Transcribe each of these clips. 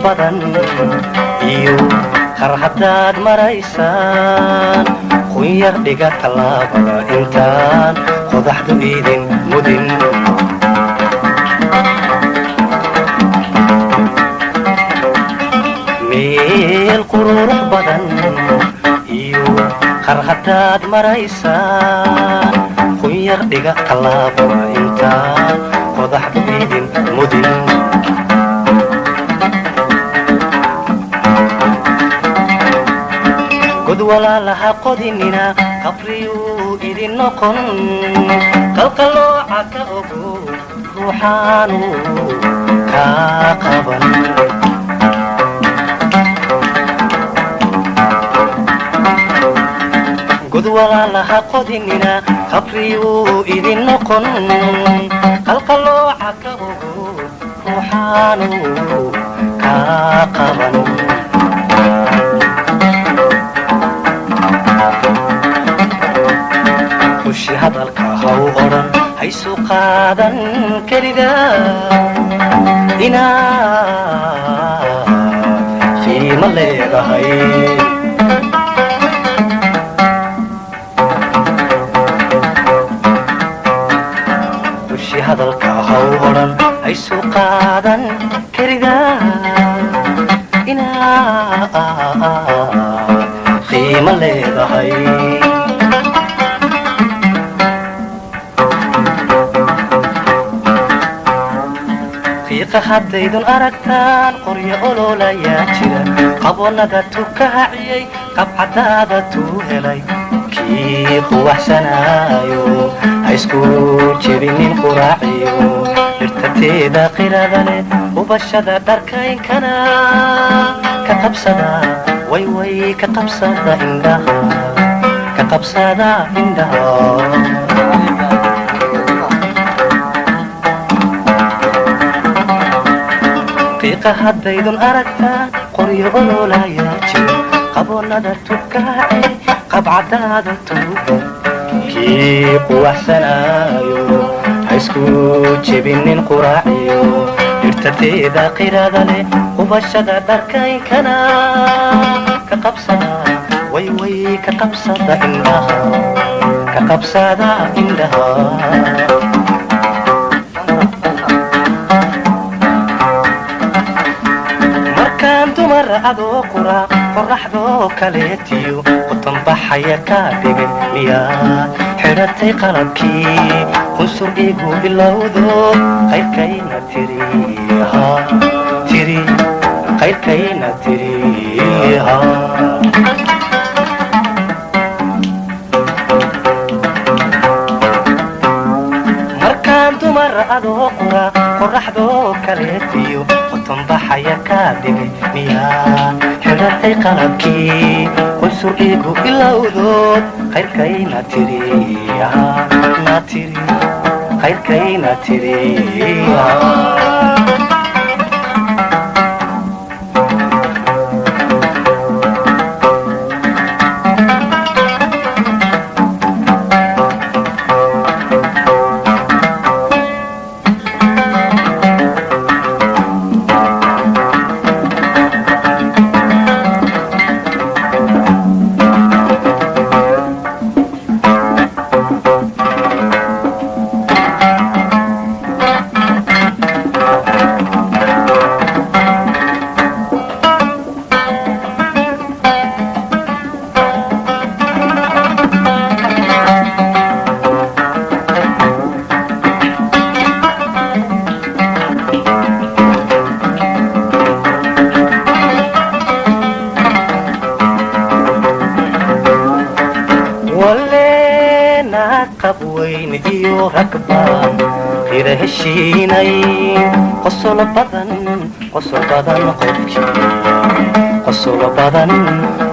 badan iyo har haddaad maraysaan kun yar dhiga tallaabada intaan qodaxdu idin mudin meel qurux badan iyo har haddaad maraysaan kun yar dhiga tallaabada intaan qodaxdu idin mudin god walaalaha qodinina qabriyuu idin noqon qalqalooca ka ogo ruuxaanu kaa qaban god walaalaha qodinina qabriyuu idin noqon qalqalooca ka ogo ruuxaanu kaa qaban ushi hadalka haw odhan haysu qaadan kelida inaad qiimo leedahay ushi hadalka haw odhan haysu qaadan kelida inaad qiimo leedahay haddaydun aragtaan qoryo ololayaa jira qaboonnada tukahaciyey qabcadaada tuu helay kii quwaxsanaayo ha isku jebinin quraaciyo dhirtateeda qirada leh ubashada dharkaynkana ka qabsada wayway ka qabsada indhaha ka qabsada indhaha haddaydun aragtaan qoryo ololayaa jira qaboonnada tukaace qabcadaada tuuga kii quwaxsanaayo ha isku jebinin quraaciyo dhirtateeda qirada leh ubashada dharkaynkana ka qabsada wayway ka qabsada indhaha ka qabsada indhaha dumar adoo qura qorraxdoo kaleetiyo qutanbaxaya kaa dhigay miyaad xidhatay qalabkii qunsur igu bilowdo qayrkayna tiri qayrkayna tiri markaan dumar adoo qura qorraxdoo kaleetiyo baxaya kaa dhigay miyaa xidhatay qalabkii qunsur igu ilowdood qayrkayna tiri qayrkayna tiri qabweyn iyo ragban ira heshiinay qosol badan qofkii qosol badan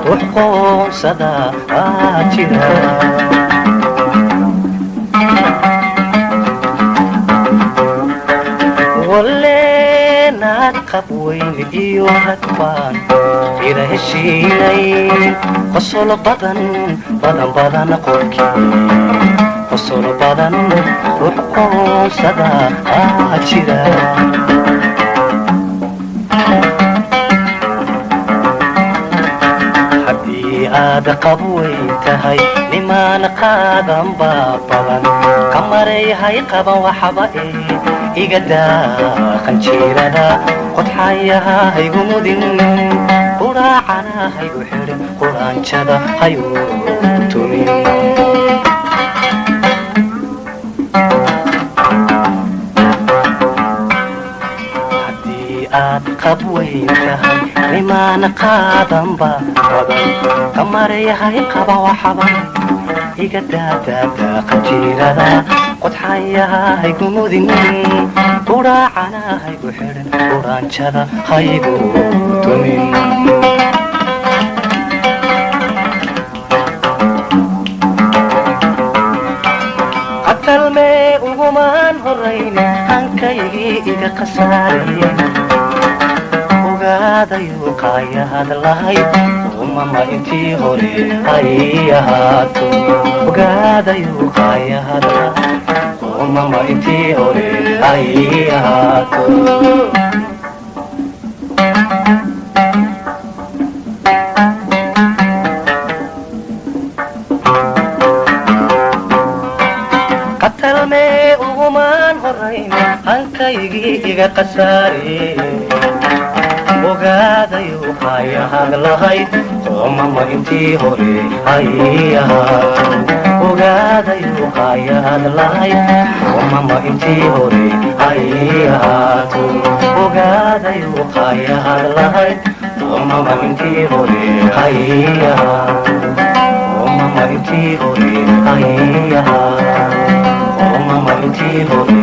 ruux qoonsada jira waleenaad qabweyn iyo ragban ira heshiinay qosol badan qofkii qosol badan ruux qoonsada jira aad qabweyn tahay nimaan qaadan baa badan kamareeyahay qaban waxba iga daa qanjiirada qodxayaha haygu mudin quraacana haygu xidhin quraanjada hayu tumin aad qabweyn tahay nimaan qaadan baa badan kamareeyahay qaba waxba iga daadaada qanjiirada qodxayaha haygu mudin quraacana haygu xidhin quraanjada haygu tumin qatalmee ugumaan horayne hankaygii iga khasaariyey ogaadayu qaayahad lahayd umama intii hore hay ahaato ogaadayu qaayahad lahayd umama intii hore hay ahaato qatalmee ugumaan horayne hankaygii iga khasaariyey ogaadayu qaayahad lahayd umama intii hore hay ahaato ogaadayu qaayahad lahayd umama intii hore hay ahaato ogaadayu qaayahad lahayd umama intii hore hay ahaato umama intii hore hay ahaato umama intii hore